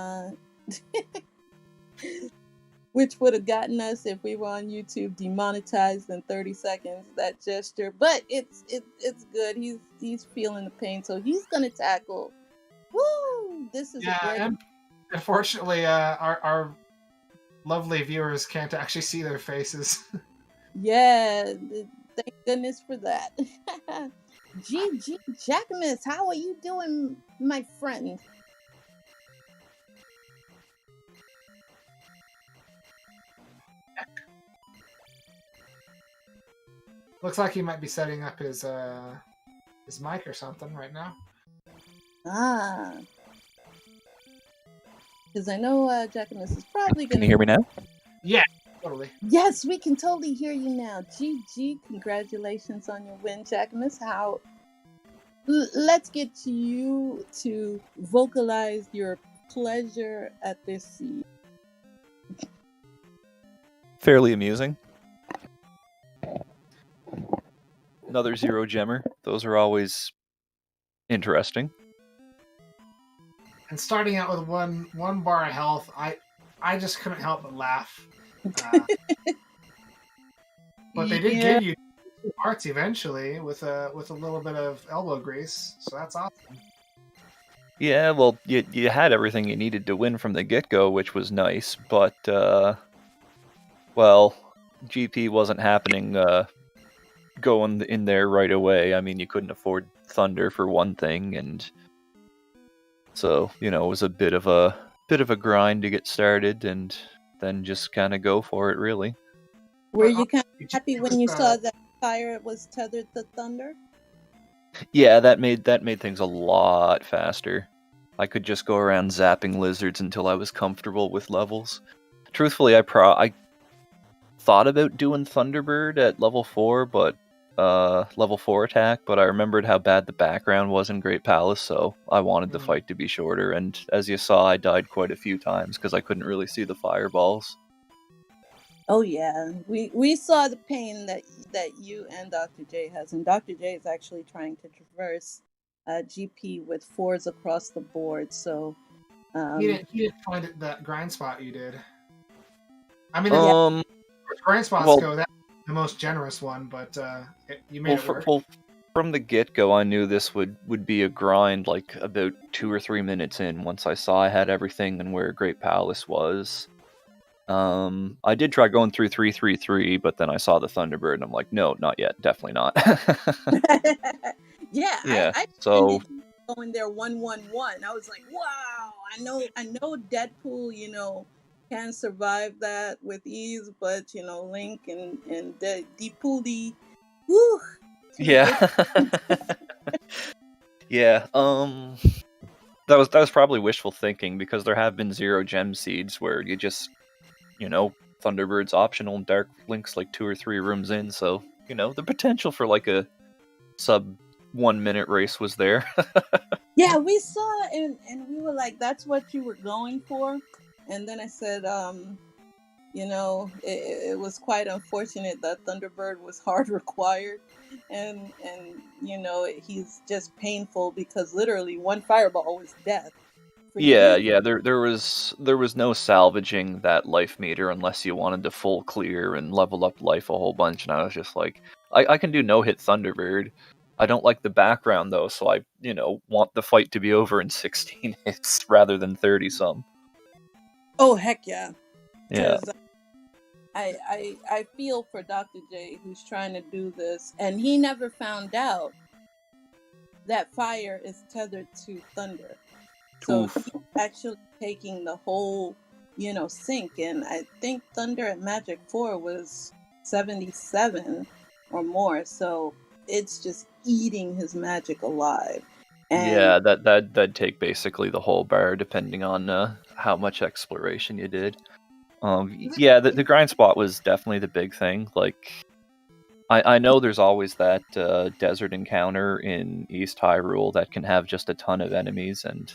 which would have gotten us, if we were on YouTube, demonetized in 30 seconds. That gesture, but it's good. He's feeling the pain, so he's gonna tackle this is a Yeah, great. and unfortunately, our lovely viewers can't actually see their faces. Yeah, thank goodness for that. GG Jackimus, how are you doing, my friend? Looks like he might be setting up his mic or something right now. Ah, because I know Jackimus is probably Can gonna. you hear me now? Yeah, totally. Yes, we can totally hear you now. GG, congratulations on your win, Jackimus. How? Let's get to you to vocalize your pleasure at this scene. Fairly amusing. Another zero gemmer. Those are always interesting. And starting out with one bar of health, I just couldn't help but laugh. But they did give you 2 hearts eventually with a little bit of elbow grease, so that's awesome. Yeah, well, you had everything you needed to win from the get-go, which was nice, but, well, GP wasn't happening going in there right away. I mean, you couldn't afford Thunder for one thing, and so, it was a bit of a grind to get started, and then just kind of go for it, really. Were you kind of happy when you saw that fire was tethered to Thunder? Yeah, that made things a lot faster. I could just go around zapping lizards until I was comfortable with levels. Truthfully, I thought about doing Thunderbird at level 4, but level 4 attack, but I remembered how bad the background was in Great Palace, so I wanted the fight to be shorter, and as you saw, I died quite a few times because I couldn't really see the fireballs. Oh yeah, we saw the pain that you and Dr. J has, and Dr. J is actually trying to traverse GP with 4s across the board. So he didn't find it that grind spot you did. I mean, grind spots go that's the most generous one, but you made it work. Well, from the get-go, I knew this would be a grind, like about 2 or 3 minutes in. Once I saw I had everything and where Great Palace was. I did try going through 333, but then I saw the Thunderbird, and I'm like, no, not yet, definitely not. yeah. I so going there 111. I was like, wow, I know Deadpool, can survive that with ease, but Link and Deadpool, whew. Yeah. Yeah. That was probably wishful thinking because there have been 0 gem seeds where you just Thunderbird's optional, Dark Link's like 2 or 3 rooms in, so the potential for like a sub 1 minute race was there. Yeah, we saw it and we were like, that's what you were going for. And then I said, it was quite unfortunate that Thunderbird was hard required, and he's just painful because literally one fireball was death. Yeah. There was no salvaging that life meter unless you wanted to full clear and level up life a whole bunch. And I was just like, I can do no hit Thunderbird. I don't like the background though, so I want the fight to be over in 16 hits rather than 30 some. Oh heck yeah! Yeah. I feel for Dr. J who's trying to do this, and he never found out that fire is tethered to thunder. So he's actually taking the whole, sync. And I think Thunder at Magic 4 was 77 or more. So it's just eating his magic alive. And yeah, that'd take basically the whole bar, depending on how much exploration you did. Yeah, the grind spot was definitely the big thing. Like, I know there's always that desert encounter in East Hyrule that can have just a ton of enemies, and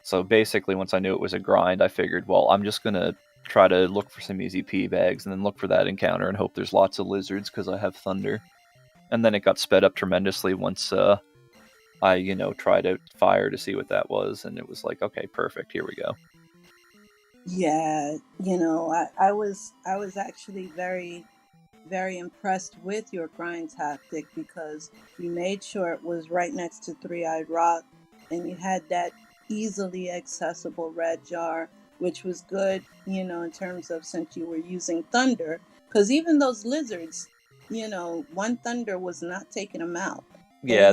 so basically once I knew it was a grind, I figured, well, I'm just gonna try to look for some easy P bags and then look for that encounter and hope there's lots of lizards because I have Thunder. And then it got sped up tremendously once I tried out fire to see what that was, and it was like, okay, perfect, here we go. Yeah, I was actually very, very impressed with your grind tactic because you made sure it was right next to Three-Eyed Rock, and you had that easily accessible red jar, which was good, in terms of since you were using thunder, because even those lizards, one thunder was not taking them out. Yeah,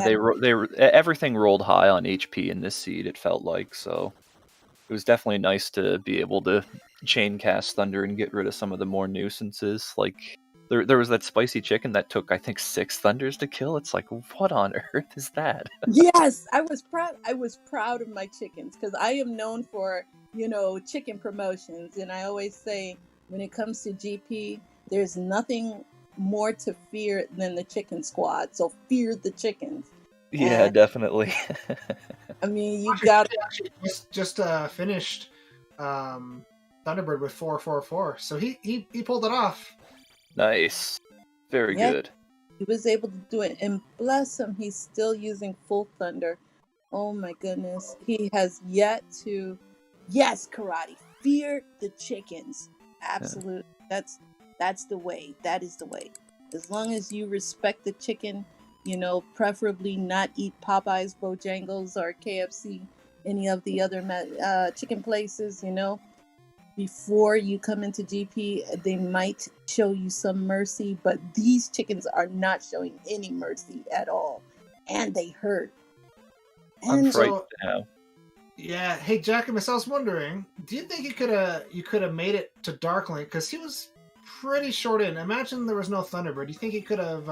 everything rolled high on HP in this seed. It felt like so. It was definitely nice to be able to chain cast thunder and get rid of some of the more nuisances. Like there was that spicy chicken that took I think 6 thunders to kill. It's like, what on earth is that? Yes, I was proud. I was proud of my chickens because I am known for, chicken promotions. And I always say when it comes to GP, there's nothing more to fear than the chicken squad. So fear the chickens. Yeah, And definitely. I mean, you got actually just finished Thunderbird with 444, so he pulled it off. Nice. Very Yeah. good. He was able to do it, and bless him, he's still using full thunder. Oh my goodness, he has yet to. Yes, karate. Fear the chickens. Absolutely, that's the way. That is the way. As long as you respect the chicken, preferably not eat Popeyes, Bojangles, or KFC, any of the other chicken places. Before you come into GP, they might show you some mercy, but these chickens are not showing any mercy at all, and they hurt. I'm And frightened now. Yeah, hey Jackimus, I was wondering, do you think you could have made it to Darklink? Because he was pretty short in. Imagine there was no Thunderbird. Do you think he could have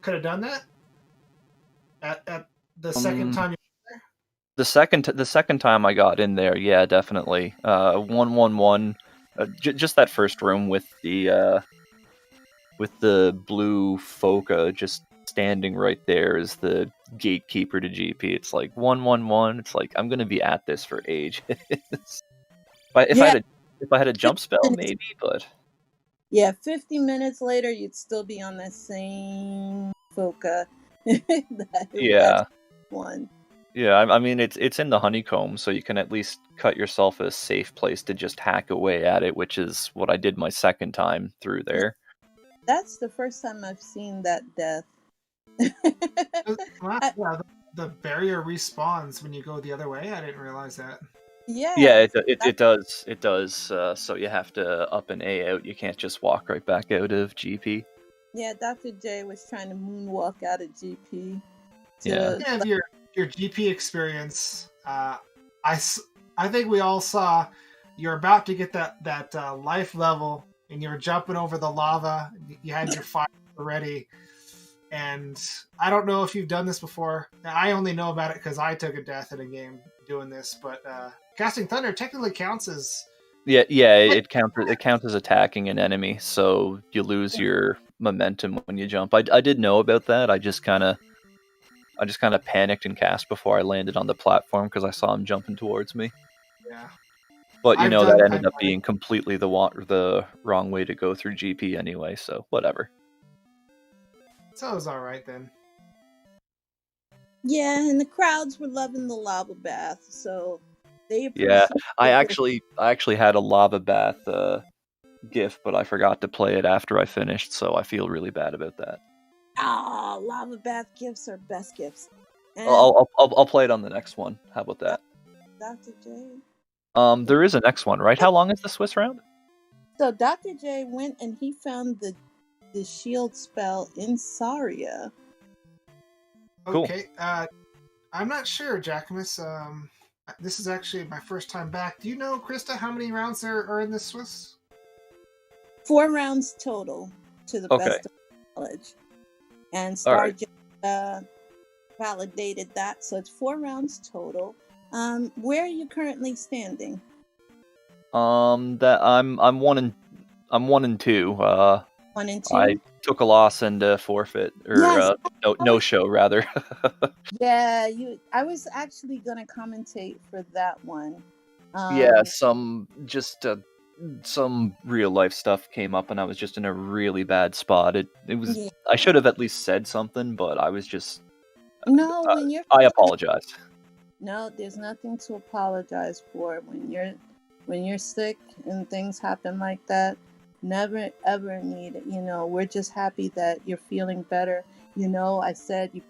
done that at the second time? The second time I got in there, yeah, definitely. 111. Just that first room with the blue Foca just standing right there as the gatekeeper to GP. It's like 111. It's like I'm gonna be at this for ages. If I had a jump spell, maybe, but yeah, 50 minutes later, you'd still be on that same Foca. Yeah. One. Yeah, I mean it's in the honeycomb, so you can at least cut yourself a safe place to just hack away at it, which is what I did my second time through there. That's the first time I've seen that death. Yeah, the barrier respawns when you go the other way. I didn't realize that. Yeah, it does. So you have to up and A out. You can't just walk right back out of GP. Yeah, Dr. J was trying to moonwalk out of GP. Yeah. And your GP experience, I think we all saw you're about to get that life level, and you're jumping over the lava. You had your fire ready, and I don't know if you've done this before. I only know about it because I took a death in a game doing this, but casting thunder technically counts as it counts as attacking an enemy, so you lose your momentum when you jump. I did know about that. I just kind of panicked and cast before I landed on the platform because I saw him jumping towards me. Yeah. But that ended up being completely the wrong way to go through GP anyway, so whatever. So it was all right then. Yeah, and the crowds were loving the lava bath, so they Yeah, I actually had a lava bath GIF, but I forgot to play it after I finished, so I feel really bad about that. Oh, lava bath gifts are best gifts. And I'll play it on the next one. How about that? Dr. J. There is a next one, right? How long is the Swiss round? So Dr. J went and he found the shield spell in Saria. Cool. Okay, I'm not sure, Jackimus. This is actually my first time back. Do you know, Krista, how many rounds there are in this Swiss? 4 rounds total, to the best of my knowledge. And Star J validated that, so it's 4 rounds total. Where are you currently standing? That I'm 1 and 2. 1 and 2. I took a loss and forfeit, or no show rather. Yeah, I was actually gonna commentate for that one. Yeah, some real life stuff came up, and I was just in a really bad spot. It was. Yeah. I should have at least said something, but I was just. No, I apologize. No, there's nothing to apologize for. When you're sick and things happen like that, never ever need it. We're just happy that you're feeling better. I said you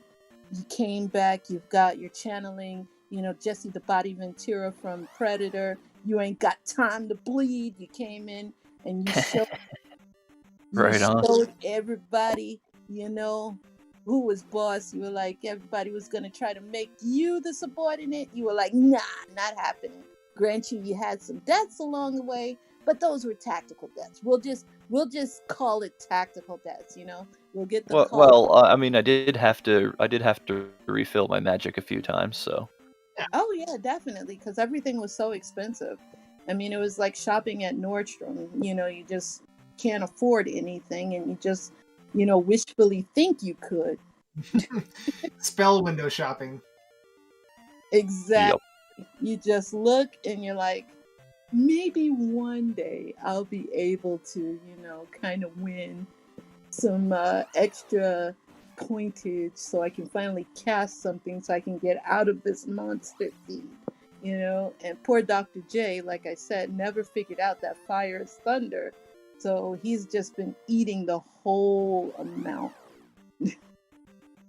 came back, you've got your channeling, Jesse the Body Ventura from Predator. You ain't got time to bleed. You came in and you showed Right on. everybody, who was boss. You were like, everybody was going to try to make you the subordinate. You were like, nah, not happening. Grant you had some deaths along the way, but those were tactical deaths. We'll just call it tactical deaths. We'll get the call. Well, I mean, I did have to refill my magic a few times, so. Oh yeah, definitely, because everything was so expensive. I mean, it was like shopping at Nordstrom. You just can't afford anything, and you just, wishfully think you could. Spell window shopping. Exactly. Yep. You just look and you're like, maybe one day I'll be able to, kind of win some extra coinage so I can finally cast something so I can get out of this monster feed, And poor Dr. J, like I said, never figured out that fire is thunder. So he's just been eating the whole amount.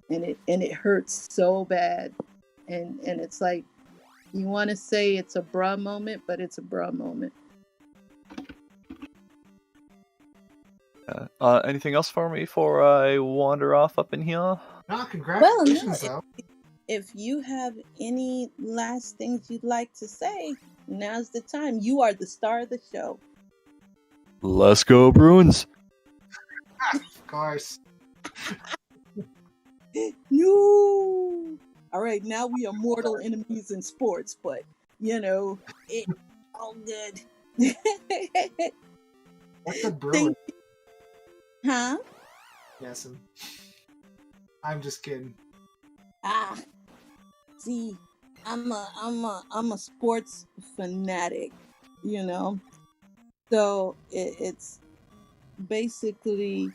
and it hurts so bad. And it's like, you want to say it's a bra moment, but it's a bra moment. Anything else for me before I wander off up in here? No, congratulations, though. If you have any last things you'd like to say, now's the time. You are the star of the show. Let's go, Bruins! Of course. No! All right, now we are mortal enemies in sports, but, it's all good. What's a Bruin? Huh? Yes, I'm just kidding. See, I'm a sports fanatic, So it's basically,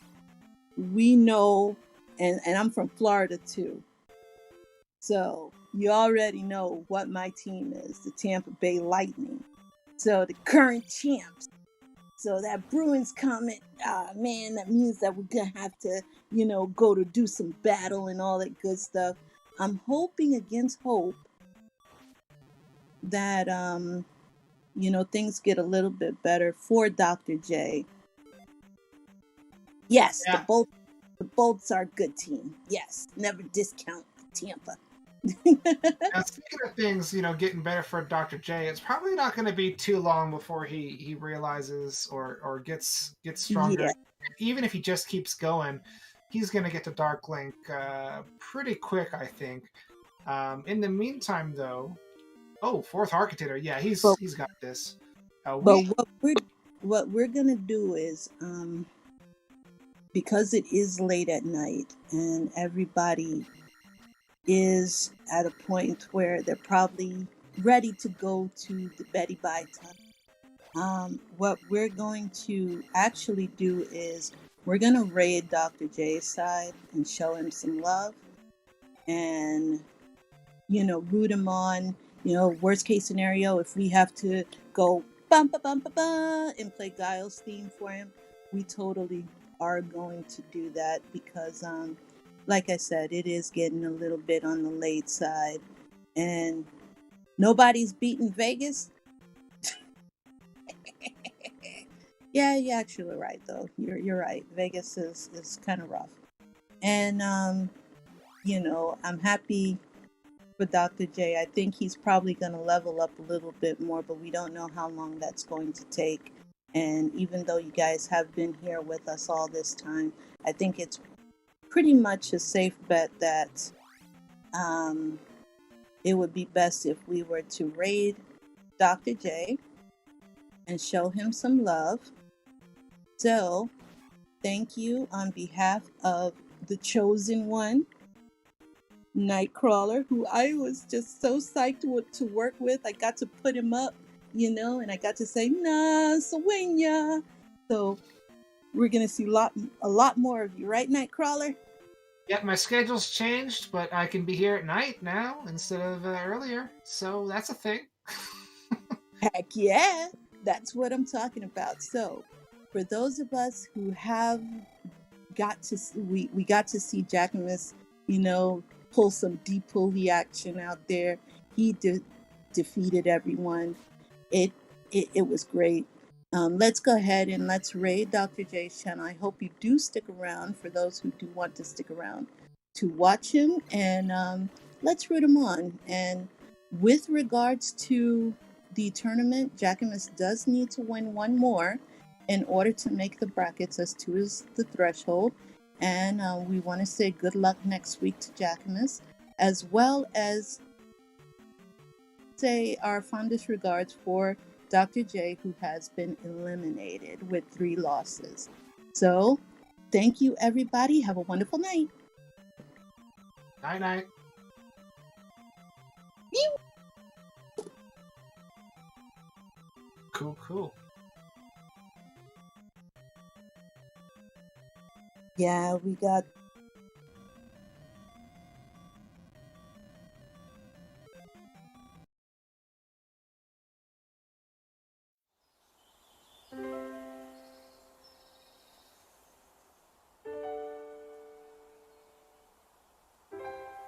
we know, and I'm from Florida too. So you already know what my team is, the Tampa Bay Lightning. So the current champs. So that Bruins comment, man, that means that we're going to have to, go to do some battle and all that good stuff. I'm hoping against hope that, things get a little bit better for Dr. J. Yes, yeah. The Bolts are a good team. Yes, never discount Tampa. Now, speaking of things, getting better for Dr. J, it's probably not going to be too long before he realizes or gets stronger. Yeah. Even if he just keeps going, he's going to get to Dark Link pretty quick, I think. In the meantime, though, fourth Architector, yeah, he's got this. But what we're going to do is, because it is late at night and everybody is at a point where they're probably ready to go to the Betty Bye time. What we're going to actually do is we're going to raid Dr. J's side and show him some love and, root him on. Worst case scenario, if we have to go bum ba bum ba ba and play Guile's theme for him, we totally are going to do that because like I said, it is getting a little bit on the late side. And nobody's beaten Vegas. Yeah, you're actually right, though. You're right. Vegas is kind of rough. And, I'm happy for Dr. J. I think he's probably going to level up a little bit more, but we don't know how long that's going to take. And even though you guys have been here with us all this time, I think it's pretty much a safe bet that it would be best if we were to raid Dr. J and show him some love. So, thank you on behalf of the chosen one, Nightcrawler, who I was just so psyched to work with. I got to put him up, and I got to say, nah, Sawenya. So, we're going to see a lot more of you, right, Nightcrawler? Yeah, my schedule's changed, but I can be here at night now instead of earlier. So that's a thing. Heck yeah, that's what I'm talking about. So for those of us who have got to see, we got to see Jackimus, pull some deep pulley action out there. He defeated everyone. It was great. Let's go ahead and let's raid Dr. J's channel. I hope you do stick around, for those who do want to stick around, to watch him, and let's root him on. And with regards to the tournament, Jackimus does need to win one more in order to make the brackets, as 2 is the threshold. And we want to say good luck next week to Jackimus, as well as say our fondest regards for Dr. J, who has been eliminated with 3 losses. So, thank you, everybody. Have a wonderful night. Night-night. Cool. Yeah, we got